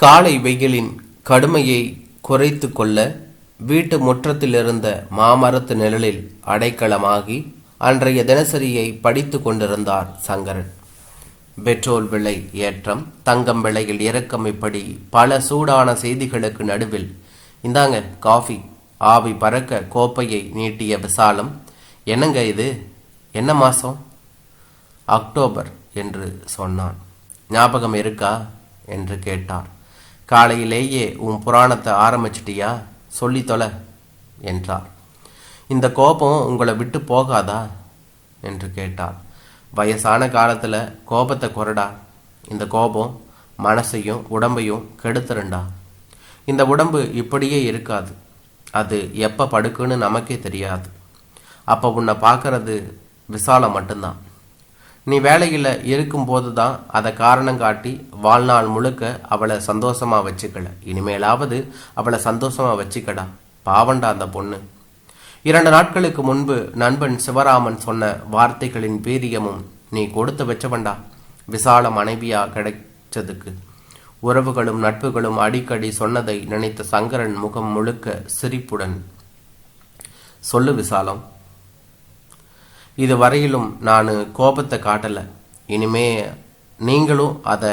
காலை வெயிலின் கடுமையை குறைத்து கொள்ள வீட்டு முற்றத்திலிருந்த மாமரத்து நிழலில் அடைக்கலமாகி அன்றைய தினசரியை படித்து கொண்டிருந்தார் சங்கரன். பெட்ரோல் விலை ஏற்றம், தங்கம் விலையில் இறக்கம், இப்படி பல சூடான செய்திகளுக்கு நடுவில் இந்தாங்க காஃபி, ஆவி பறக்க கோப்பையை நீட்டிய விசாலம், என்னங்க இது, என்ன மாதம்? அக்டோபர் என்று சொன்னான். ஞாபகம் இருக்கா என்று கேட்டார். காலையிலேயே உன் புராணத்தை ஆரம்பிச்சிட்டியா, சொல்லி தொலை என்றார். இந்த கோபம் உங்களை விட்டு போகாதா என்று கேட்டார். வயசான காலத்தில் கோபத்தை குறடா, இந்த கோபம் மனசையும் உடம்பையும் கெடுத்துருண்டா. இந்த உடம்பு இப்படியே இருக்காது, அது எப்போ படுக்குன்னு நமக்கே தெரியாது. அப்போ உன்னை பார்க்கறது விசாலம் மட்டும்தான். நீ வேலையில் இருக்கும்போது தான் அதை காரணம் காட்டி வாழ்நாள் முழுக்க அவளை சந்தோஷமாக வச்சுக்கல. இனிமேலாவது அவளை சந்தோஷமாக வச்சுக்கடா, பாவண்டா அந்த பொண்ணு. 2 நாட்களுக்கு முன்பு நண்பன் சிவராமன் சொன்ன வார்த்தைகளின் வீரியமும் நீ கொடுத்து வச்சவண்டா. விசால மனைவியா கிடைச்சதுக்கு உறவுகளும் நட்புகளும் அடிக்கடி சொன்னதை நினைத்த சங்கரன் முகம் முழுக்க சிரிப்புடன், சொல்லு விசாலம், இதுவரையிலும் நான் கோபத்தை காட்டலை. இனிமே நீங்களும் அதை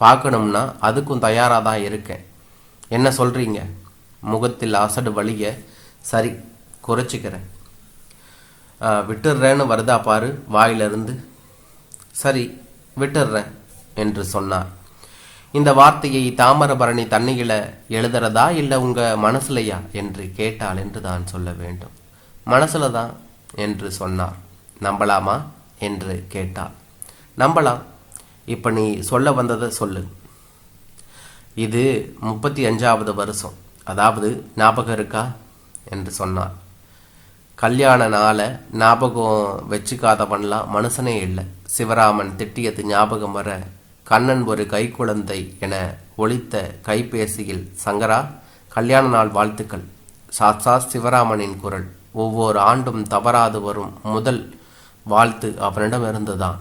பார்க்கணும்னா அதுக்கும் தயாராக தான் இருக்கேன். என்ன சொல்கிறீங்க? முகத்தில் அசடு வலிய, சரி குறைச்சிக்கிறேன், விட்டுடுறேன்னு வருதா பாரு வாயிலிருந்து. சரி விட்டுடுறேன் என்று சொன்னார். இந்த வார்த்தையை தாமிரபரணி தண்ணியில் எழுதுறதா இல்லை உங்கள் மனசுலையா என்று கேட்டாள் என்று தான் சொல்ல வேண்டும். மனசுல தான் என்று சொன்னார். நம்பலாமா என்று கேட்டாள். நம்பலாம், இப்போ நீ சொல்ல வந்ததை சொல்லு. இது 35வது வருஷம், அதாவது ஞாபகம் இருக்கா என்று சொன்னார். கல்யாண நாளை ஞாபகம் வச்சுக்காதவன்லாம் மனுஷனே இல்லை. சிவராமன் திட்டியது ஞாபகம் வர கண்ணன் ஒரு கைக்குழந்தை என ஒலித்த கைபேசியில், சங்கரா கல்யாண நாள் வாழ்த்துக்கள். சாட்சா சிவராமனின் குரல். ஒவ்வொரு ஆண்டும் தவறாது வரும் முதல் வாழ்த்து அவனிடம் இருந்துதான்.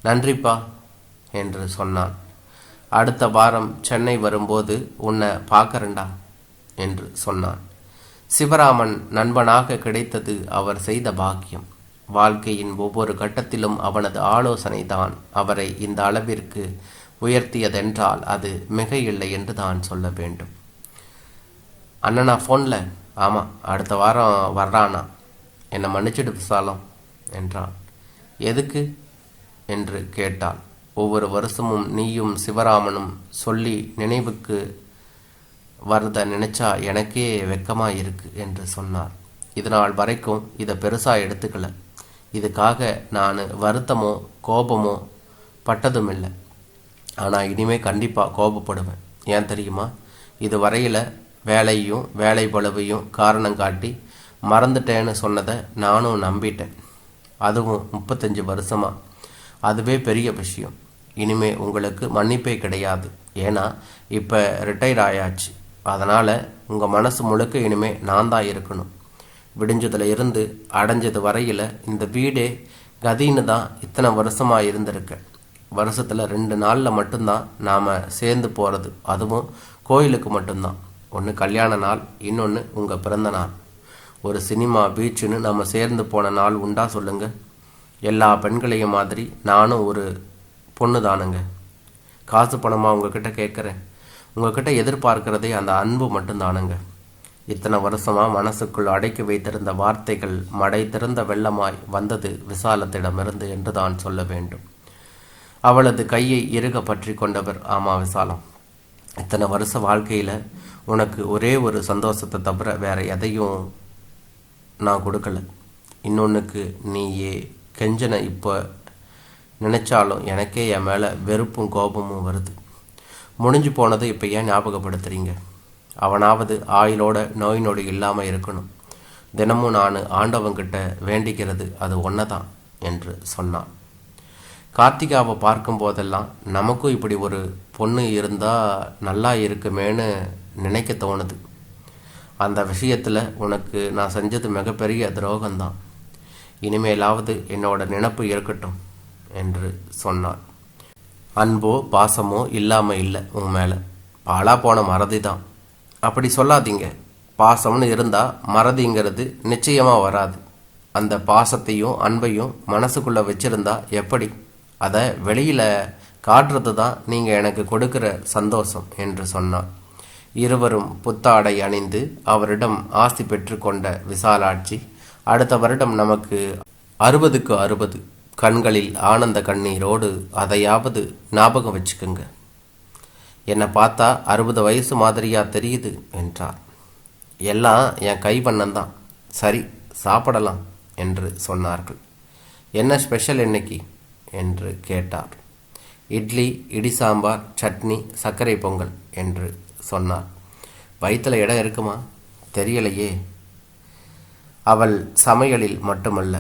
நன்றிப்பா என்று சொன்னான். அடுத்த வாரம் சென்னை வரும்போது உன்னை பார்க்கறண்டா என்று சொன்னான். சிவராமன் நண்பனாக கிடைத்தது அவர் செய்த பாக்கியம். வாழ்க்கையின் ஒவ்வொரு கட்டத்திலும் அவனது ஆலோசனை தான் அவரை இந்த அளவிற்கு உயர்த்தியதென்றால் அது மிக இல்லை என்று தான் சொல்ல வேண்டும். அண்ணனா ஃபோனில்? ஆமாம், அடுத்த வாரம் வர்றானா, என்னை மன்னிச்சிடு விசாலம் என்றான். எதுக்கு என்று கேட்டாள். ஒவ்வொரு வருஷமும் நீயும் சிவராமனும் சொல்லி நினைவுக்கு வரத நினைச்சா எனக்கே வெக்கமாக இருக்கு என்று சொன்னார். இதனால் வரைக்கும் இதை பெருசாக எடுத்துக்கல. இதுக்காக நான் வருத்தமோ கோபமோ பட்டதும் இல்லை. ஆனால் இனிமேல் கண்டிப்பாக கோபப்படுவேன். ஏன் தெரியுமா? இது வரையில் வேலையும் வேலை பளுவையும் காரணம் காட்டி மறந்துட்டேன்னு சொன்னதை நானும் நம்பிட்டேன். அதுவும் 35 வருஷமா. அதுவே பெரிய விஷயம். இனிமே உங்களுக்கு மன்னிப்பே கிடையாது. ஏன்னா இப்போ ரிட்டையர் ஆயாச்சு. அதனால் உங்கள் மனசு முழுக்க இனிமே நான் தான் இருக்கணும். விடிஞ்சதில் இருந்து அடைஞ்சது வரையில் இந்த வீடே கதின்னு தான் இத்தனை வருஷமாக இருந்திருக்கேன். வருஷத்தில் 2 நாளில் மட்டும்தான் நாம் சேர்ந்து போகிறது, அதுவும் கோயிலுக்கு மட்டும்தான். ஒன்று கல்யாண நாள், இன்னொன்று உங்கள் பிறந்த நாள். ஒரு சினிமா, பீச்சுன்னு நம்ம சேர்ந்து போன நாள் உண்டா சொல்லுங்க? எல்லா பெண்களையும் மாதிரி நானும் ஒரு பொண்ணு தானுங்க. காசு பணமாக உங்ககிட்ட கேட்குறேன். உங்ககிட்ட எதிர்பார்க்கிறதே அந்த அன்பு மட்டும்தானுங்க. இத்தனை வருஷமாக மனசுக்குள் அடக்கி வைத்திருந்த வார்த்தைகள் மடை திறந்த வெள்ளமாய் வந்தது விசாலத்திடமிருந்து என்று தான் சொல்ல வேண்டும். அவளது கையை இறுக பற்றி கொண்டவர். ஆமா விசாலம், இத்தனை வருஷ வாழ்க்கையில் உனக்கு ஒரே ஒரு சந்தோஷத்தை தவிர வேற எதையும் நான் கொடுக்கல. இன்னொன்றுக்கு நீயே கெஞ்சனை இப்போ நினைச்சாலும் எனக்கே என் மேலே வெறுப்பும் கோபமும் வருது. முடிஞ்சு போனது இப்போ ஏன் ஞாபகப்படுத்துறீங்க? அவனாவது ஆயுளோட நோய் நொடி இல்லாமல் இருக்கணும். தினமும் நான் ஆண்டவங்கிட்ட வேண்டிக்கிறது அது ஒன்று தான் என்று சொன்னான். கார்த்திகாவை பார்க்கும் போதெல்லாம் நமக்கும் இப்படி ஒரு பொண்ணு இருந்தால் நல்லா இருக்குமேன்னு நினைக்க தோணுது. அந்த விஷயத்தில் உனக்கு நான் செஞ்சது மிகப்பெரிய துரோகம்தான். இனிமேலாவது என்னோட நினைப்பு இருக்கட்டும் என்று சொன்னான். அன்போ பாசமோ இல்லாமல் இல்லை உன் மேலே. பாழா போன மறதி தான். அப்படி சொல்லாதீங்க. பாசம்னு இருந்தால் மறதிங்கிறது நிச்சயமாக வராது. அந்த பாசத்தையும் அன்பையும் மனசுக்குள்ளே வச்சிருந்தா எப்படி? அதை வெளியில் காட்டுறது தான் நீங்கள் எனக்கு கொடுக்கிற சந்தோஷம் என்று சொன்னார். இருவரும் புத்தாடை அணிந்து அவரிடம் ஆசி பெற்று கொண்ட விசாலாட்சி, அடுத்த வருடம் நமக்கு 60க்கு 60, கண்களில் ஆனந்த கண்ணீரோடு அதையாவது ஞாபகம் வச்சுக்குங்க. என்னை பார்த்தா 60 வயசு மாதிரியா தெரியுது என்றார். எல்லாம் என் கை வண்ணம்தான். சரி, சாப்பிடலாம் என்று சொன்னார்கள். என்ன ஸ்பெஷல் இன்னைக்கு என்று கேட்டார். இட்லி, இடி சாம்பார், சட்னி, சர்க்கரை பொங்கல் என்று சொன்னார். வயிற்றுல இடம் இருக்குமா? தெரியலையே. அவள் சமையலில் மட்டுமல்ல,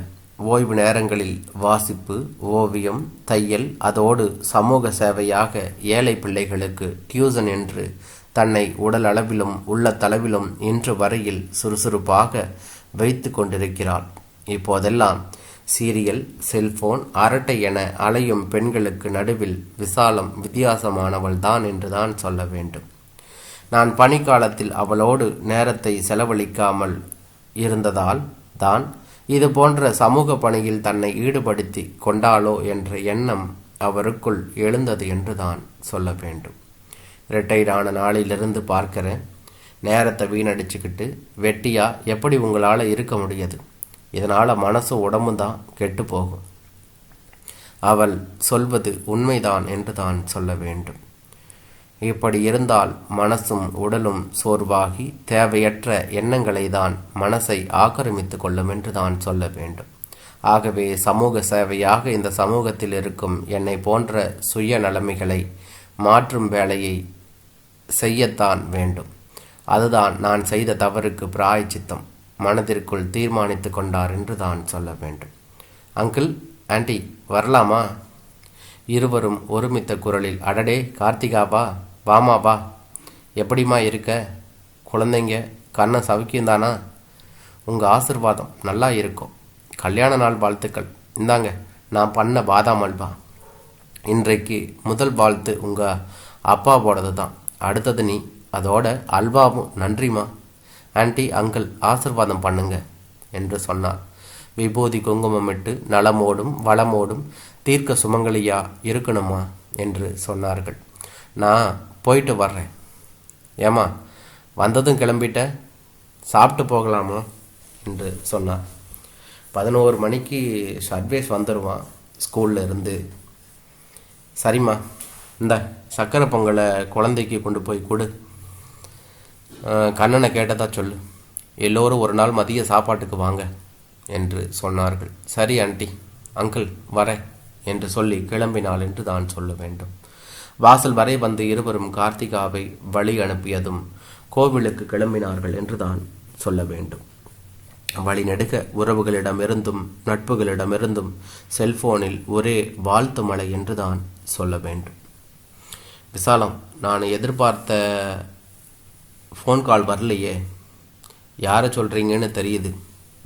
ஓய்வு நேரங்களில் வாசிப்பு, ஓவியம், தையல், அதோடு சமூக சேவையாக ஏழை பிள்ளைகளுக்கு டியூசன் என்று தன்னை உடல் அளவிலும் உள்ளத்தளவிலும் இன்று வரையில் சுறுசுறுப்பாக வைத்து கொண்டிருக்கிறாள். இப்போதெல்லாம் சீரியல், செல்போன், அரட்டை என அலையும் பெண்களுக்கு நடுவில் விசாலம் வித்தியாசமானவள் தான் என்றுதான் சொல்ல வேண்டும். நான் பணிக்காலத்தில் அவளோடு நேரத்தை செலவழிக்காமல் இருந்ததால் தான் இது போன்ற சமூக பணியில் தன்னை ஈடுபடுத்தி கொண்டாளோ என்ற எண்ணம் அவருக்குள் எழுந்தது என்று தான் சொல்ல வேண்டும். ரிட்டையர்டான நாளிலிருந்து பார்க்கிறேன். நேரத்தை வீணடிச்சுக்கிட்டு வெட்டியா எப்படி உங்களால் இருக்க முடியாது? இதனால் மனசும் உடம்பும் தான் கெட்டு போகும். அவள் சொல்வது உண்மைதான் என்று தான் சொல்ல வேண்டும். இப்படி இருந்தால் மனசும் உடலும் சோர்வாகி தேவையற்ற எண்ணங்களை தான் மனசை ஆக்கிரமித்து கொள்ளும் என்று தான் சொல்ல வேண்டும். ஆகவே சமூக சேவையாக இந்த சமூகத்தில் இருக்கும் என்னை போன்ற சுய நலமைகளை மாற்றும் வேலையை செய்யத்தான் வேண்டும். அதுதான் நான் செய்த தவறுக்கு பிராயச்சித்தம், மனதிற்குள் தீர்மானித்து கொண்டார் என்று தான் சொல்ல வேண்டும். அங்கிள், ஆண்டி வரலாமா? இருவரும் ஒருமித்த குரலில், அடடே கார்த்திகாவா, வாமா வா. எப்படிமா இருக்க? குழந்தைங்க கண்ணை சவுக்கியந்தானா? உங்கள் ஆசிர்வாதம் நல்லா இருக்கும். கல்யாண நாள் வாழ்த்துக்கள். இந்தாங்க, நான் பண்ண பாதாம் அல்வா. இன்றைக்கு முதல் வாழ்த்து உங்கள் அப்பாவோடது தான். அடுத்தது நீ. அதோட அல்வாவும் நன்றிமா. ஆண்டி, அங்கிள் ஆசிர்வாதம் பண்ணுங்க என்று சொன்னார். விபூதி குங்குமமிட்டு நலமோடும் வளமோடும் தீர்க்க சுமங்கலியா இருக்கணுமா என்று சொன்னார்கள். நான் போயிட்டு வர்றேன். ஏமா, வந்ததும் கிளம்பிட்ட, சாப்பிட்டு போகலாமா என்று சொன்னார். 11 மணிக்கு சர்வேஸ் வந்துடுவான் ஸ்கூலில் இருந்து. சரிம்மா, இந்த சக்கரை பொங்கலை குழந்தைக்கு கொண்டு போய் கொடு. கண்ணனை கேட்டதா சொல்லு. எல்லோரும் ஒரு நாள் மதிய சாப்பாட்டுக்கு வாங்க என்று சொன்னார்கள். சரி ஆண்டி, அங்கிள் வரேன் என்று சொல்லி கிளம்பினாள் என்று தான் சொல்ல வேண்டும். வாசல் வரை வந்து இருவரும் கார்த்திகாவை வழி அனுப்பியதும் கோவிலுக்கு கிளம்பினார்கள் என்று தான் சொல்ல வேண்டும். வழிநெடுக உறவுகளிடமிருந்தும் நட்புகளிடமிருந்தும் செல்போனில் ஒரே வாழ்த்து மழை என்று தான் சொல்ல வேண்டும். விசாலம், நான் எதிர்பார்த்த ஃபோன் கால் வரலையே. யாரை சொல்கிறீங்கன்னு தெரியுது.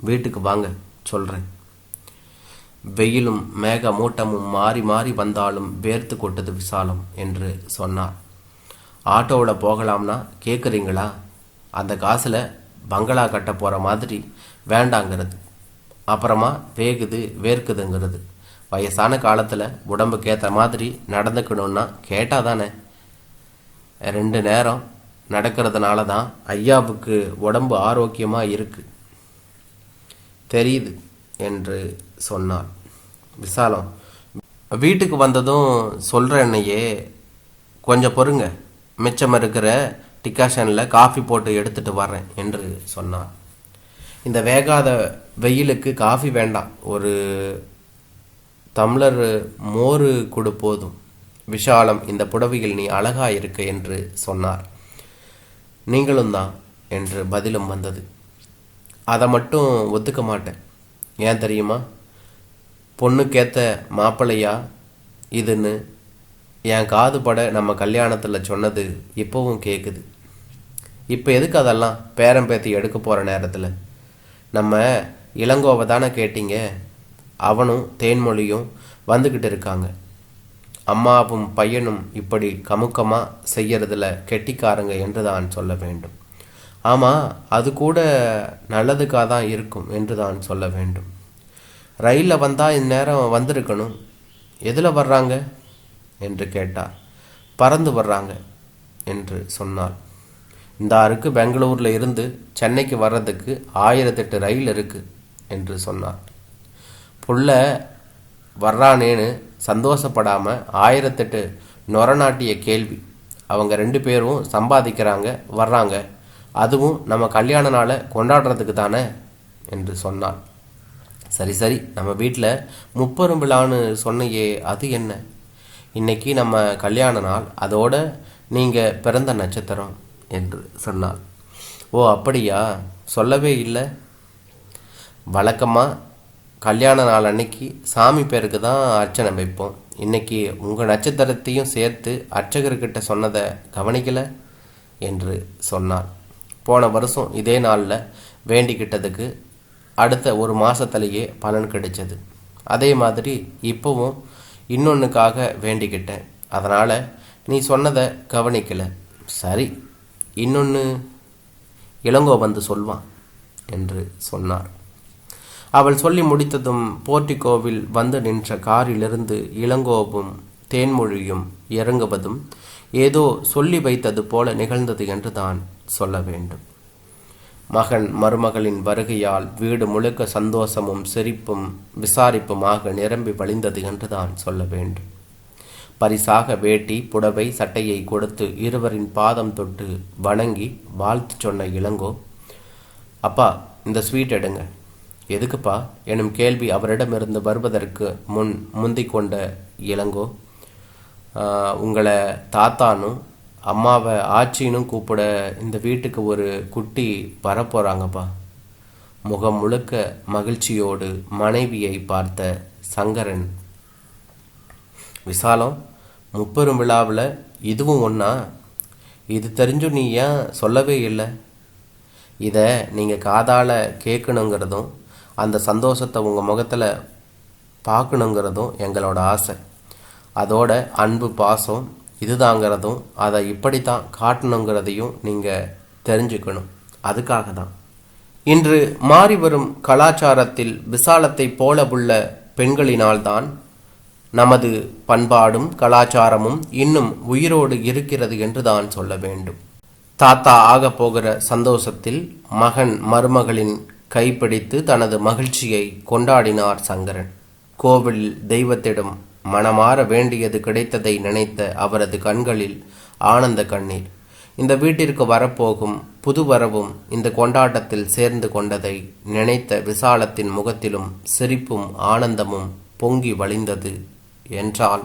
வீட்டுக்கு வாங்க சொல்கிறேன். வெயிலும் மேக மூட்டமும் மாறி மாறி வந்தாலும் வேர்த்து கொட்டது விசாலம் என்று சொன்னார். ஆட்டோவில் போகலாம்னா கேட்குறீங்களா? அந்த காசில் பங்களா கட்ட போகிற மாதிரி வேண்டாங்கிறது, அப்புறமா வேர்க்குதுங்கிறது. வயசான காலத்தில் உடம்புக்கு ஏற்ற மாதிரி நடந்துக்கணும்னா கேட்டால் தானே. 2 நேரம் நடக்கிறதுனால தான் ஐயாவுக்கு உடம்பு ஆரோக்கியமாக இருக்கு தெரியுது என்று சொன்னார். விசாலம், வீட்டுக்கு வந்ததும் சொல்கிறேன்னையே, கொஞ்சம் பொறுங்க, மிச்சம் இருக்கிற டிகாஷனில் காஃபி போட்டு எடுத்துகிட்டு வர்றேன் என்று சொன்னார். இந்த வேகாத வெயிலுக்கு காஃபி வேண்டாம், ஒரு டம்ளர் மோர் கொடு போதும். விஷாலம், இந்த புடவையில் நீ அழகா இருக்க என்று சொன்னார். நீங்களும் தான் என்று பதிலும் வந்தது. அதை மட்டும் ஒத்துக்க மாட்டேன். ஏன் தெரியுமா? பொண்ணுக்கேற்ற மாப்பிள்ளையா இதுன்னு என் காது பட நம்ம கல்யாணத்தில் சொன்னது இப்போவும் கேட்குது. இப்போ எதுக்கு அதெல்லாம் பேரம் பேத்தி எடுக்க போகிற நேரத்தில்? நம்ம இளங்கோவை தானே கேட்டீங்க. அவனும் தேன்மொழியும் வந்துக்கிட்டு இருக்காங்க. அம்மாவும் பையனும் இப்படி கமுக்கமா செய்யறதுல கெட்டிக்காரங்க என்று தான் சொல்ல வேண்டும். ஆமாம், அது கூட நல்லதுக்காக தான் இருக்கும் என்று தான் சொல்ல வேண்டும். ரயிலில் வந்தால் இந்நேரம் வந்திருக்கணும். எதில் வர்றாங்க என்று கேட்டார். பறந்து வர்றாங்க என்று சொன்னாள். இந்தாருக்கு பெங்களூரில் இருந்து சென்னைக்கு வர்றதுக்கு 1008 ரயில் இருக்கு என்று சொன்னார். புள்ள வர்றானேன்னு சந்தோஷப்படாமல் 1008 நொரநாட்டிய கேள்வி. அவங்க 2 பேரும் சம்பாதிக்கிறாங்க, வர்றாங்க, அதுவும் நம்ம கல்யாண நாளை கொண்டாடுறதுக்கு தானே என்று சொன்னாள். சரி சரி, நம்ம வீட்டில் முப்பெரும் விழான்னு சொன்னையே, அது என்ன? இன்னைக்கு நம்ம கல்யாண நாள், அதோட நீங்கள் பிறந்த நட்சத்திரம் என்று சொன்னாள். ஓ அப்படியா, சொல்லவே இல்லை. வழக்கமாக கல்யாண நாள் அன்னைக்கு சாமி பேருக்கு தான் அர்ச்சனை வைப்போம். இன்னைக்கு உங்கள் நட்சத்திரத்தையும் சேர்த்து அர்ச்சகர்கிட்ட சொன்னதை கவனிக்கலை என்று சொன்னாள். போன வருஷம் இதே நாளில் வேண்டிக்கிட்டதுக்கு அடுத்த ஒரு மாதத்துலேயே பலன் கிடைச்சது. அதே மாதிரி இப்போவும் இன்னொன்றுக்காக வேண்டிக்கிட்டேன். அதனால் நீ சொன்னதை கவனிக்கலை. சரி, இன்னொன்று இளங்கோ வந்து சொல்வான் என்று சொன்னார். அவள் சொல்லி முடித்ததும் போர்ட்டிகோவில் வந்து நின்ற காரிலிருந்து இளங்கோவும் தேன்மொழியும் இறங்குவதும் ஏதோ சொல்லி வைத்தது போல நிகழ்ந்தது என்று தான் சொல்ல வேண்டும். மகன் மருமகளின் வருகையால் வீடு முழுக்க சந்தோஷமும் சிரிப்பும் விசாரிப்புமாக நிரம்பி வழிந்தது என்று தான் சொல்ல வேண்டும். பரிசாக வேட்டி புடவை சட்டையை கொடுத்து இருவரின் பாதம் தொட்டு வணங்கி வாழ்த்து சொன்ன இளங்கோ, அப்பா இந்த ஸ்வீட் எடுங்க. எதுக்குப்பா எனும் கேள்வி அவரிடமிருந்து வருவதற்கு முந்திக் கொண்ட இளங்கோ, உங்களை தாத்தானும் அம்மாவை ஆச்சினும் கூப்பிட இந்த வீட்டுக்கு ஒரு குட்டி வரப்போகிறாங்கப்பா. முகம் முழுக்க மகிழ்ச்சியோடு மனைவியை பார்த்த சங்கரன், விசாலம், முப்பெரும் விழாவில் இதுவும் ஒன்றா? இது தெரிஞ்சும் நீ ஏன் சொல்லவே இல்லை? இதை நீங்கள் காதால் கேட்கணுங்கிறதும் அந்த சந்தோஷத்தை உங்கள் முகத்தில் பார்க்கணுங்கிறதும் எங்களோட ஆசை. அதோட அன்பு பாசம் இதுதாங்கிறதும் அதை இப்படித்தான் காட்டணுங்கிறதையும் நீங்கள் தெரிஞ்சுக்கணும். அதுக்காக தான் இன்று மாறி வரும் கலாச்சாரத்தில் விசாலத்தை போல உள்ள பெண்களினால்தான் நமது பண்பாடும் கலாச்சாரமும் இன்னும் உயிரோடு இருக்கிறது என்று தான் சொல்ல வேண்டும். தாத்தா ஆக போகிற சந்தோஷத்தில் மகன் மருமகளின் கைப்பிடித்து தனது மகிழ்ச்சியை கொண்டாடினார் சங்கரன். கோவிலில் தெய்வத்திடம் மனமாற வேண்டியது கிடைத்ததை நினைத்த அவரது கண்களில் ஆனந்த கண்ணீர். இந்த வீட்டிற்கு வரப்போகும் புது வரவும் இந்த கொண்டாட்டத்தில் சேர்ந்து கொண்டதை நினைத்த விசாலத்தின் முகத்திலும் சிரிப்பும் ஆனந்தமும் பொங்கி வழிந்தது. என்றான்.